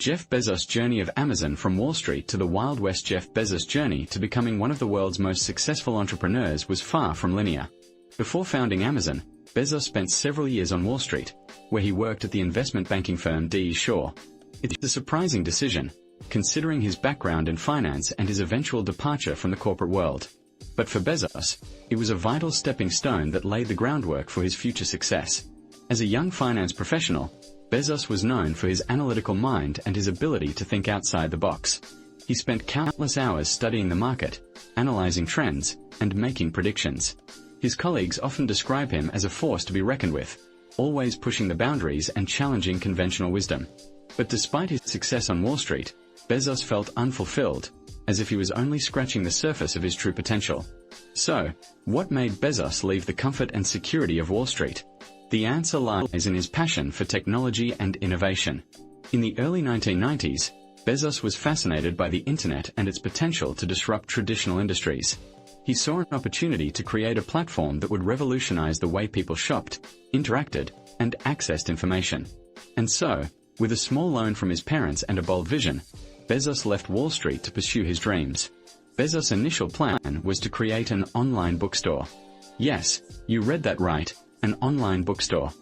Jeff Bezos' journey of Amazon from Wall Street to the Wild West. Jeff Bezos' journey to becoming one of the world's most successful entrepreneurs was far from linear. Before founding Amazon, Bezos spent several years on Wall Street, where he worked at the investment banking firm D.E. Shaw. It's a surprising decision, considering his background in finance and his eventual departure from the corporate world. But for Bezos, it was a vital stepping stone that laid the groundwork for his future success. As a young finance professional, Bezos was known for his analytical mind and his ability to think outside the box. He spent countless hours studying the market, analyzing trends, and making predictions. His colleagues often describe him as a force to be reckoned with, always pushing the boundaries and challenging conventional wisdom. But despite his success on Wall Street, Bezos felt unfulfilled, as if he was only scratching the surface of his true potential. So, what made Bezos leave the comfort and security of Wall Street? The answer lies in his passion for technology and innovation. In the early 1990s, Bezos was fascinated by the internet and its potential to disrupt traditional industries. He saw an opportunity to create a platform that would revolutionize the way people shopped, interacted, and accessed information. And so, with a small loan from his parents and a bold vision, Bezos left Wall Street to pursue his dreams. Bezos' initial plan was to create an online bookstore. Yes, you read that right, an online bookstore.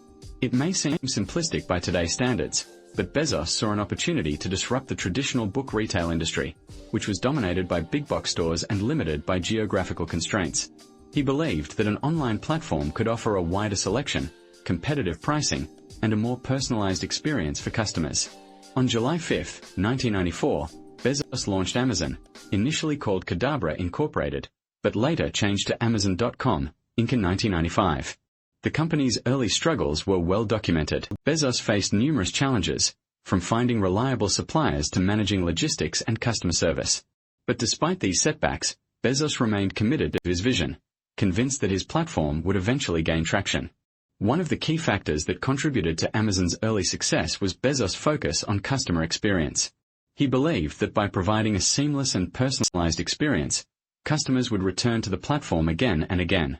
It may seem simplistic by today's standards, but Bezos saw an opportunity to disrupt the traditional book retail industry, which was dominated by big box stores and limited by geographical constraints. He believed that an online platform could offer a wider selection, competitive pricing, and a more personalized experience for customers. On July 5, 1994, Bezos launched Amazon, initially called Cadabra Incorporated, but later changed to Amazon.com, Inc. in 1995. The company's early struggles were well documented. Bezos faced numerous challenges, from finding reliable suppliers to managing logistics and customer service. But despite these setbacks, Bezos remained committed to his vision, convinced that his platform would eventually gain traction. One of the key factors that contributed to Amazon's early success was Bezos' focus on customer experience. He believed that by providing a seamless and personalized experience, customers would return to the platform again and again.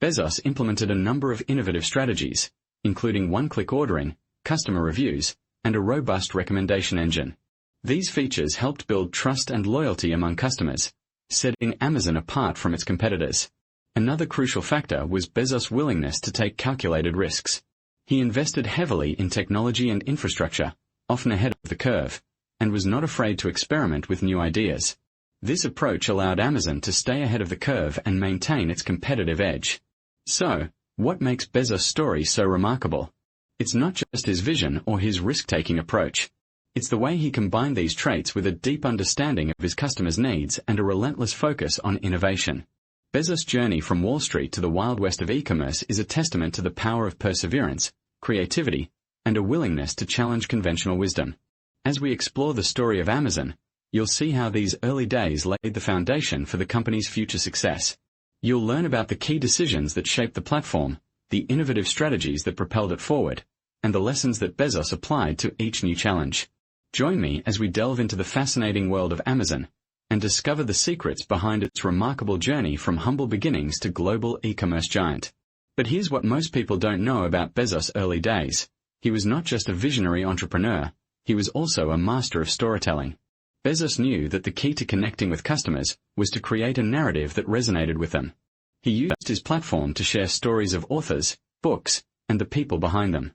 Bezos implemented a number of innovative strategies, including one-click ordering, customer reviews, and a robust recommendation engine. These features helped build trust and loyalty among customers, setting Amazon apart from its competitors. Another crucial factor was Bezos' willingness to take calculated risks. He invested heavily in technology and infrastructure, often ahead of the curve, and was not afraid to experiment with new ideas. This approach allowed Amazon to stay ahead of the curve and maintain its competitive edge. So, what makes Bezos' story so remarkable? It's not just his vision or his risk-taking approach. It's the way he combined these traits with a deep understanding of his customers' needs and a relentless focus on innovation. Bezos' journey from Wall Street to the Wild West of e-commerce is a testament to the power of perseverance, creativity, and a willingness to challenge conventional wisdom. As we explore the story of Amazon, you'll see how these early days laid the foundation for the company's future success. You'll learn about the key decisions that shaped the platform, the innovative strategies that propelled it forward, and the lessons that Bezos applied to each new challenge. Join me as we delve into the fascinating world of Amazon and discover the secrets behind its remarkable journey from humble beginnings to global e-commerce giant. But here's what most people don't know about Bezos' early days. He was not just a visionary entrepreneur, he was also a master of storytelling. Bezos knew that the key to connecting with customers was to create a narrative that resonated with them. He used his platform to share stories of authors, books, and the people behind them.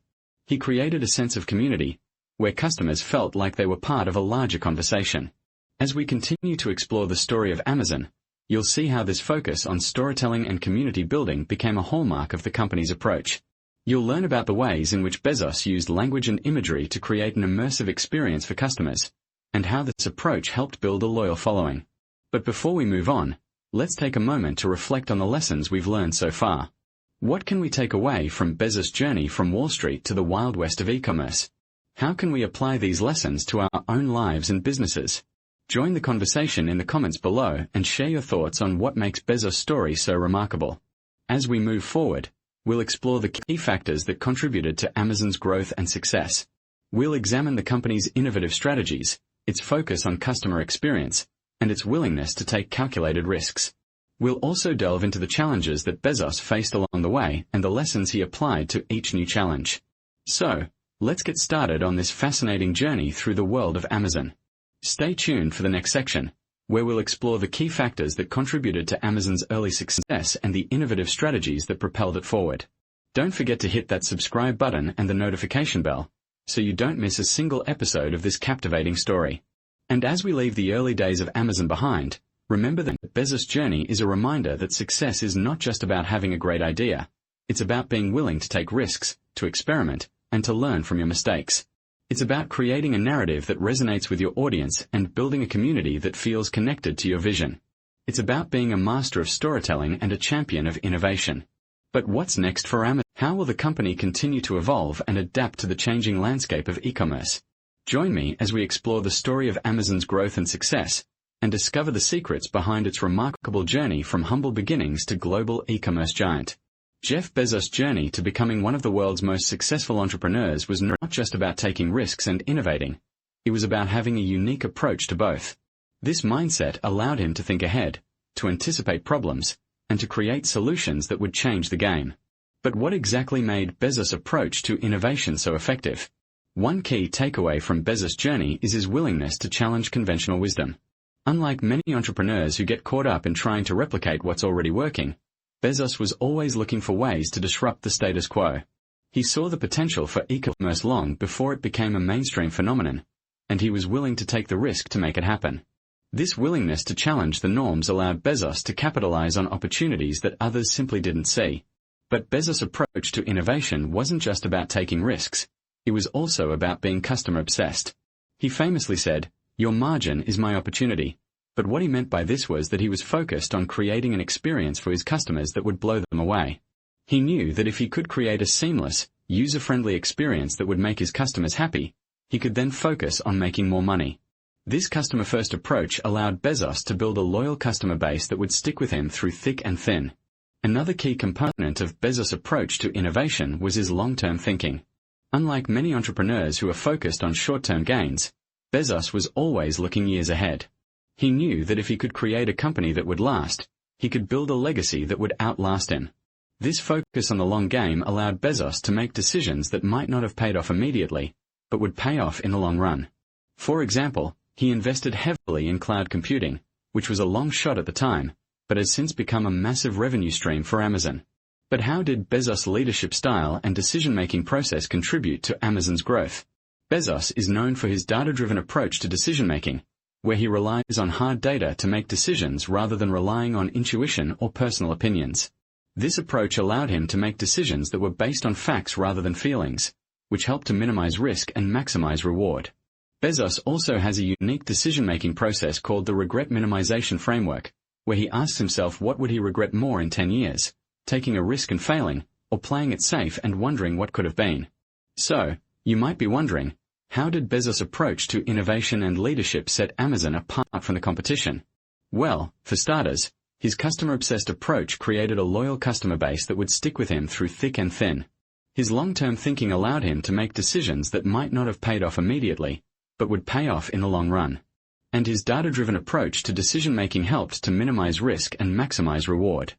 He created a sense of community, where customers felt like they were part of a larger conversation. As we continue to explore the story of Amazon, you'll see how this focus on storytelling and community building became a hallmark of the company's approach. You'll learn about the ways in which Bezos used language and imagery to create an immersive experience for customers, and how this approach helped build a loyal following. But before we move on, let's take a moment to reflect on the lessons we've learned so far. What can we take away from Bezos' journey from Wall Street to the Wild West of e-commerce? How can we apply these lessons to our own lives and businesses? Join the conversation in the comments below and share your thoughts on what makes Bezos' story so remarkable. As we move forward, we'll explore the key factors that contributed to Amazon's growth and success. We'll examine the company's innovative strategies, its focus on customer experience, and its willingness to take calculated risks. We'll also delve into the challenges that Bezos faced along the way and the lessons he applied to each new challenge. So, Let's get started on this fascinating journey through the world of Amazon. Stay tuned for the next section, where we'll explore the key factors that contributed to Amazon's early success and the innovative strategies that propelled it forward. Don't forget to hit that subscribe button and the notification bell, so you don't miss a single episode of this captivating story. And as we leave the early days of Amazon behind, remember that Bezos' journey is a reminder that success is not just about having a great idea. It's about being willing to take risks, to experiment, and to learn from your mistakes. It's about creating a narrative that resonates with your audience and building a community that feels connected to your vision. It's about being a master of storytelling and a champion of innovation. But what's next for Amazon? How will the company continue to evolve and adapt to the changing landscape of e-commerce? Join me as we explore the story of Amazon's growth and success, and discover the secrets behind its remarkable journey from humble beginnings to global e-commerce giant. Jeff Bezos' journey to becoming one of the world's most successful entrepreneurs was not just about taking risks and innovating. It was about having a unique approach to both. This mindset allowed him to think ahead, to anticipate problems, and to create solutions that would change the game. But what exactly made Bezos' approach to innovation so effective? One key takeaway from Bezos' journey is his willingness to challenge conventional wisdom. Unlike many entrepreneurs who get caught up in trying to replicate what's already working, Bezos was always looking for ways to disrupt the status quo. He saw the potential for e-commerce long before it became a mainstream phenomenon, and he was willing to take the risk to make it happen. This willingness to challenge the norms allowed Bezos to capitalize on opportunities that others simply didn't see. But Bezos' approach to innovation wasn't just about taking risks. It was also about being customer-obsessed. He famously said, "Your margin is my opportunity." But what he meant by this was that he was focused on creating an experience for his customers that would blow them away. He knew that if he could create a seamless, user-friendly experience that would make his customers happy, he could then focus on making more money. This customer-first approach allowed Bezos to build a loyal customer base that would stick with him through thick and thin. Another key component of Bezos' approach to innovation was his long-term thinking. Unlike many entrepreneurs who are focused on short-term gains, Bezos was always looking years ahead. He knew that if he could create a company that would last, he could build a legacy that would outlast him. This focus on the long game allowed Bezos to make decisions that might not have paid off immediately, but would pay off in the long run. For example, he invested heavily in cloud computing, which was a long shot at the time, but has since become a massive revenue stream for Amazon. But how did Bezos' leadership style and decision-making process contribute to Amazon's growth? Bezos is known for his data-driven approach to decision-making, where he relies on hard data to make decisions rather than relying on intuition or personal opinions. This approach allowed him to make decisions that were based on facts rather than feelings, which helped to minimize risk and maximize reward. Bezos also has a unique decision-making process called the regret minimization framework, where he asks himself what would he regret more in 10 years, taking a risk and failing, or playing it safe and wondering what could have been. So, you might be wondering, how did Bezos' approach to innovation and leadership set Amazon apart from the competition? Well, for starters, his customer-obsessed approach created a loyal customer base that would stick with him through thick and thin. His long-term thinking allowed him to make decisions that might not have paid off immediately, but would pay off in the long run. And his data-driven approach to decision-making helped to minimize risk and maximize reward.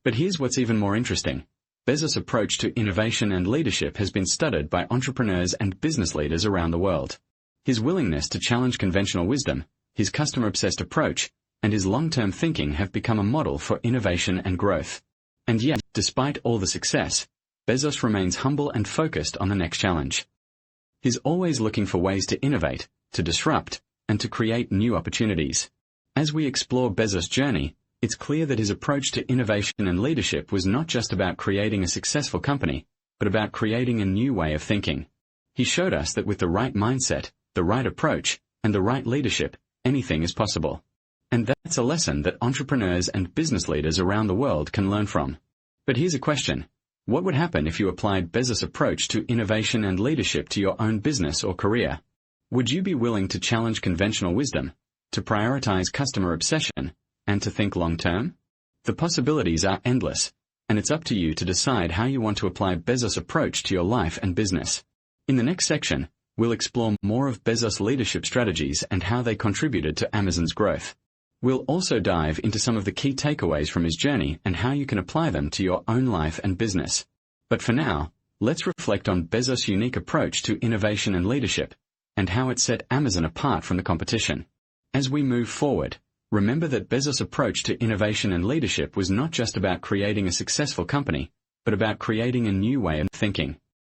But here's what's even more interesting. Bezos' approach to innovation and leadership has been studied by entrepreneurs and business leaders around the world. His willingness to challenge conventional wisdom, his customer-obsessed approach, and his long-term thinking have become a model for innovation and growth. And yet, despite all the success, Bezos remains humble and focused on the next challenge. He's always looking for ways to innovate, to disrupt, and to create new opportunities. As we explore Bezos' journey, it's clear that his approach to innovation and leadership was not just about creating a successful company, but about creating a new way of thinking. He showed us that with the right mindset, the right approach, and the right leadership, anything is possible. And that's a lesson that entrepreneurs and business leaders around the world can learn from. But here's a question. What would happen if you applied Bezos' approach to innovation and leadership to your own business or career? Would you be willing to challenge conventional wisdom, to prioritize customer obsession, and to think long-term? The possibilities are endless, and it's up to you to decide how you want to apply Bezos' approach to your life and business. In the next section, we'll explore more of Bezos' leadership strategies and how they contributed to Amazon's growth. We'll also dive into some of the key takeaways from his journey and how you can apply them to your own life and business. But for now, let's reflect on Bezos' unique approach to innovation and leadership, and how it set Amazon apart from the competition. As we move forward, remember that Bezos' approach to innovation and leadership was not just about creating a successful company, but about creating a new way of thinking.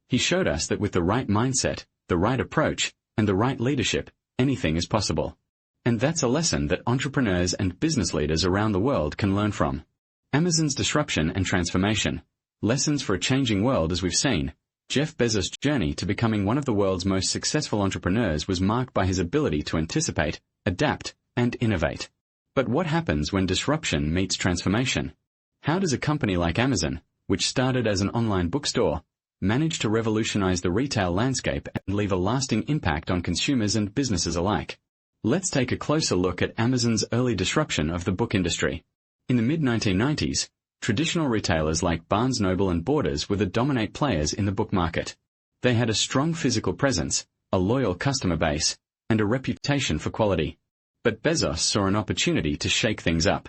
He showed us that with the right mindset, the right approach, and the right leadership, anything is possible. And that's a lesson that entrepreneurs and business leaders around the world can learn from. Amazon's disruption and transformation. Lessons for a changing world. As we've seen, Jeff Bezos' journey to becoming one of the world's most successful entrepreneurs was marked by his ability to anticipate, adapt, and innovate. But what happens when disruption meets transformation? How does a company like Amazon, which started as an online bookstore, manage to revolutionize the retail landscape and leave a lasting impact on consumers and businesses alike? Let's take a closer look at Amazon's early disruption of the book industry. In the mid-1990s, traditional retailers like Barnes Noble and Borders were the dominant players in the book market. They had a strong physical presence, a loyal customer base, and a reputation for quality. But Bezos saw an opportunity to shake things up.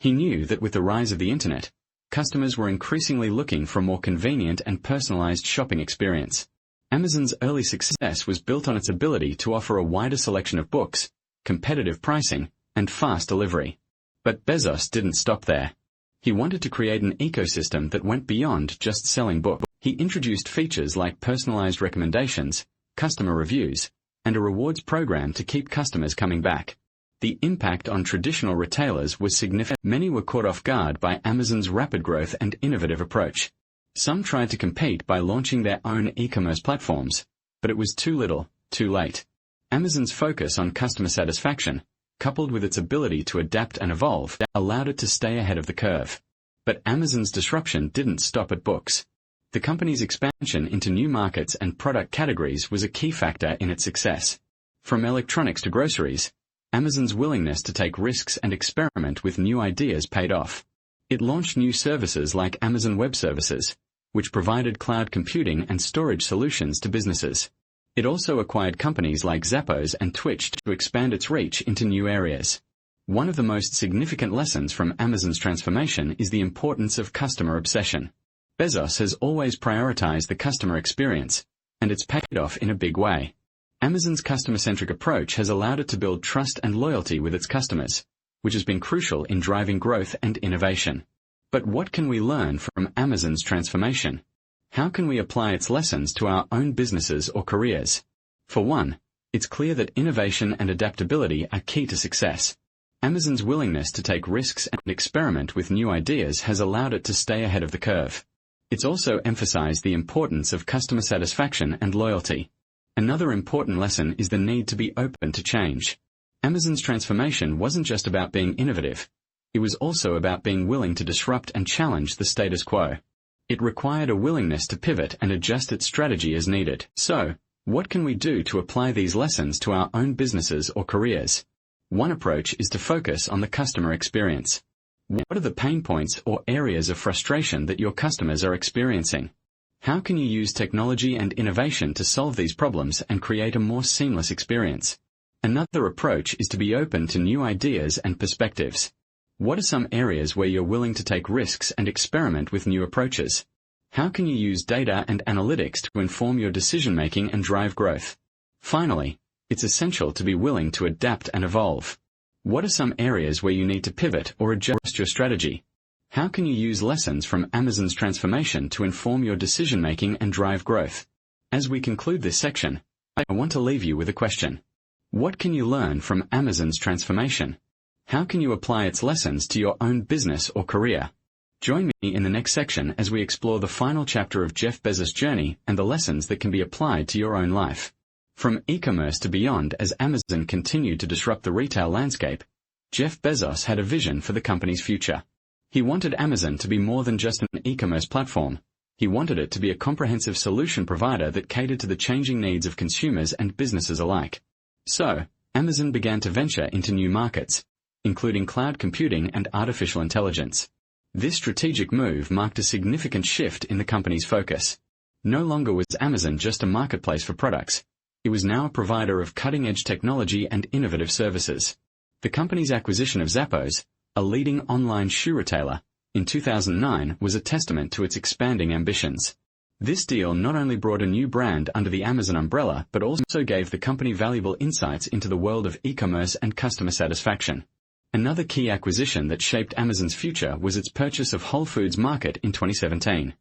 He knew that with the rise of the internet, customers were increasingly looking for a more convenient and personalized shopping experience. Amazon's early success was built on its ability to offer a wider selection of books, competitive pricing, and fast delivery. But Bezos didn't stop there. He wanted to create an ecosystem that went beyond just selling books. He introduced features like personalized recommendations, customer reviews, and a rewards program to keep customers coming back. The impact on traditional retailers was significant. Many were caught off guard by Amazon's rapid growth and innovative approach. Some tried to compete by launching their own e-commerce platforms, but it was too little, too late. Amazon's focus on customer satisfaction, coupled with its ability to adapt and evolve, allowed it to stay ahead of the curve. But Amazon's disruption didn't stop at books. The company's expansion into new markets and product categories was a key factor in its success. From electronics to groceries, Amazon's willingness to take risks and experiment with new ideas paid off. It launched new services like Amazon Web Services, which provided cloud computing and storage solutions to businesses. It also acquired companies like Zappos and Twitch to expand its reach into new areas. One of the most significant lessons from Amazon's transformation is the importance of customer obsession. Bezos has always prioritized the customer experience, and it's paid off in a big way. Amazon's customer-centric approach has allowed it to build trust and loyalty with its customers, which has been crucial in driving growth and innovation. But what can we learn from Amazon's transformation? How can we apply its lessons to our own businesses or careers? For one, it's clear that innovation and adaptability are key to success. Amazon's willingness to take risks and experiment with new ideas has allowed it to stay ahead of the curve. It's also emphasized the importance of customer satisfaction and loyalty. Another important lesson is the need to be open to change. Amazon's transformation wasn't just about being innovative. It was also about being willing to disrupt and challenge the status quo. It required a willingness to pivot and adjust its strategy as needed. So, what can we do to apply these lessons to our own businesses or careers? One approach is to focus on the customer experience. What are the pain points or areas of frustration that your customers are experiencing? How can you use technology and innovation to solve these problems and create a more seamless experience? Another approach is to be open to new ideas and perspectives. What are some areas where you're willing to take risks and experiment with new approaches? How can you use data and analytics to inform your decision-making and drive growth? Finally, it's essential to be willing to adapt and evolve. What are some areas where you need to pivot or adjust your strategy? How can you use lessons from Amazon's transformation to inform your decision-making and drive growth? As we conclude this section, I want to leave you with a question. What can you learn from Amazon's transformation? How can you apply its lessons to your own business or career? Join me in the next section as we explore the final chapter of Jeff Bezos' journey and the lessons that can be applied to your own life. From e-commerce to beyond, as Amazon continued to disrupt the retail landscape, Jeff Bezos had a vision for the company's future. He wanted Amazon to be more than just an e-commerce platform. He wanted it to be a comprehensive solution provider that catered to the changing needs of consumers and businesses alike. So, Amazon began to venture into new markets, including cloud computing and artificial intelligence. This strategic move marked a significant shift in the company's focus. No longer was Amazon just a marketplace for products. It was now a provider of cutting-edge technology and innovative services. The company's acquisition of Zappos, a leading online shoe retailer, in 2009 was a testament to its expanding ambitions. This deal not only brought a new brand under the Amazon umbrella but also gave the company valuable insights into the world of e-commerce and customer satisfaction. Another key acquisition that shaped Amazon's future was its purchase of Whole Foods Market in 2017.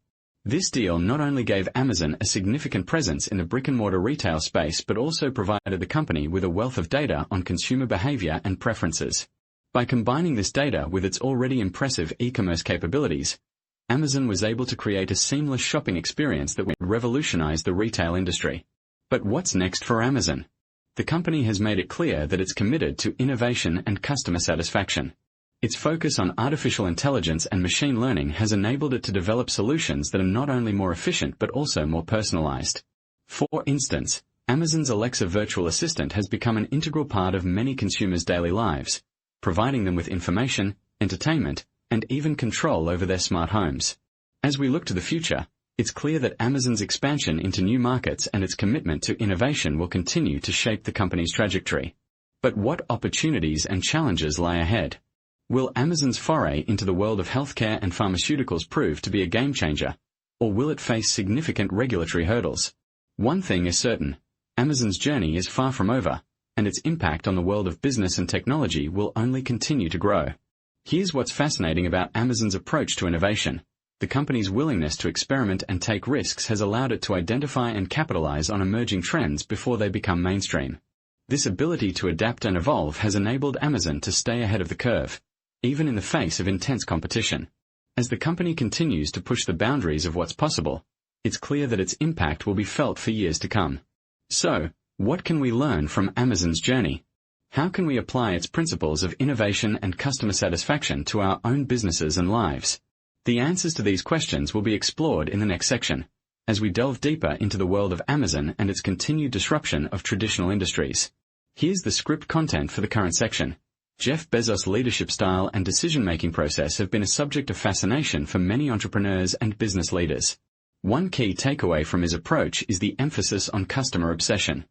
This deal not only gave Amazon a significant presence in the brick-and-mortar retail space but also provided the company with a wealth of data on consumer behavior and preferences. By combining this data with its already impressive e-commerce capabilities, Amazon was able to create a seamless shopping experience that would revolutionize the retail industry. But what's next for Amazon? The company has made it clear that it's committed to innovation and customer satisfaction. Its focus on artificial intelligence and machine learning has enabled it to develop solutions that are not only more efficient but also more personalized. For instance, Amazon's Alexa virtual assistant has become an integral part of many consumers' daily lives, providing them with information, entertainment, and even control over their smart homes. As we look to the future, it's clear that Amazon's expansion into new markets and its commitment to innovation will continue to shape the company's trajectory. But what opportunities and challenges lie ahead? Will Amazon's foray into the world of healthcare and pharmaceuticals prove to be a game-changer, or will it face significant regulatory hurdles? One thing is certain, Amazon's journey is far from over, and its impact on the world of business and technology will only continue to grow. Here's what's fascinating about Amazon's approach to innovation. The company's willingness to experiment and take risks has allowed it to identify and capitalize on emerging trends before they become mainstream. This ability to adapt and evolve has enabled Amazon to stay ahead of the curve, even in the face of intense competition. As the company continues to push the boundaries of what's possible, it's clear that its impact will be felt for years to come. So, what can we learn from Amazon's journey? How can we apply its principles of innovation and customer satisfaction to our own businesses and lives? The answers to these questions will be explored in the next section, as we delve deeper into the world of Amazon and its continued disruption of traditional industries. Here's the script content for the current section. Jeff Bezos' leadership style and decision-making process have been a subject of fascination for many entrepreneurs and business leaders. One key takeaway from his approach is the emphasis on customer obsession.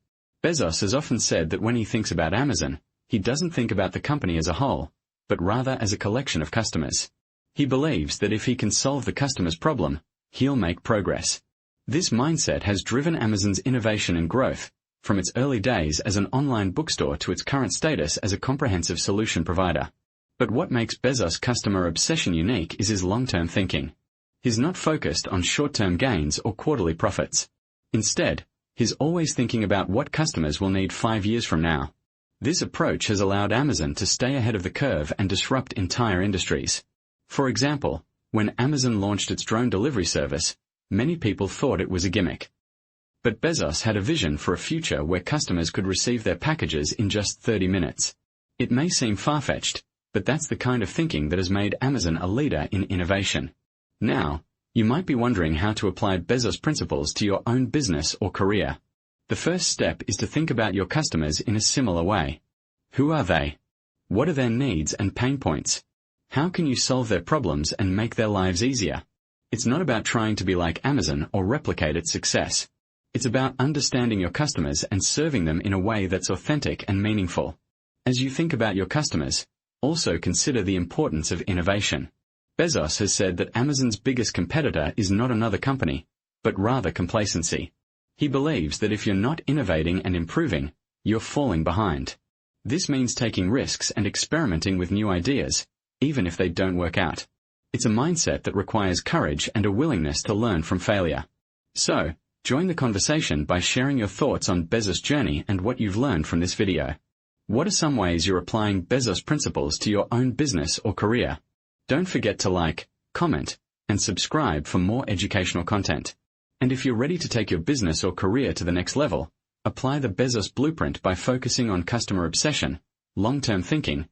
Bezos has often said that when he thinks about Amazon, he doesn't think about the company as a whole, but rather as a collection of customers. He believes that if he can solve the customer's problem, he'll make progress. This mindset has driven Amazon's innovation and growth, from its early days as an online bookstore to its current status as a comprehensive solution provider. But what makes Bezos' customer obsession unique is his long-term thinking. He's not focused on short-term gains or quarterly profits. Instead, he's always thinking about what customers will need 5 years from now. This approach has allowed Amazon to stay ahead of the curve and disrupt entire industries. For example, when Amazon launched its drone delivery service, many people thought it was a gimmick. But Bezos had a vision for a future where customers could receive their packages in just 30 minutes. It may seem far-fetched, but that's the kind of thinking that has made Amazon a leader in innovation. Now, you might be wondering how to apply Bezos' principles to your own business or career. The first step is to think about your customers in a similar way. Who are they? What are their needs and pain points? How can you solve their problems and make their lives easier? It's not about trying to be like Amazon or replicate its success. It's about understanding your customers and serving them in a way that's authentic and meaningful. As you think about your customers, also consider the importance of innovation. Bezos has said that Amazon's biggest competitor is not another company, but rather complacency. He believes that if you're not innovating and improving, you're falling behind. This means taking risks and experimenting with new ideas, even if they don't work out. It's a mindset that requires courage and a willingness to learn from failure. So, join the conversation by sharing your thoughts on Bezos' journey and what you've learned from this video. What are some ways you're applying Bezos' principles to your own business or career? Don't forget to like, comment, and subscribe for more educational content. And if you're ready to take your business or career to the next level, apply the Bezos blueprint by focusing on customer obsession, long-term thinking,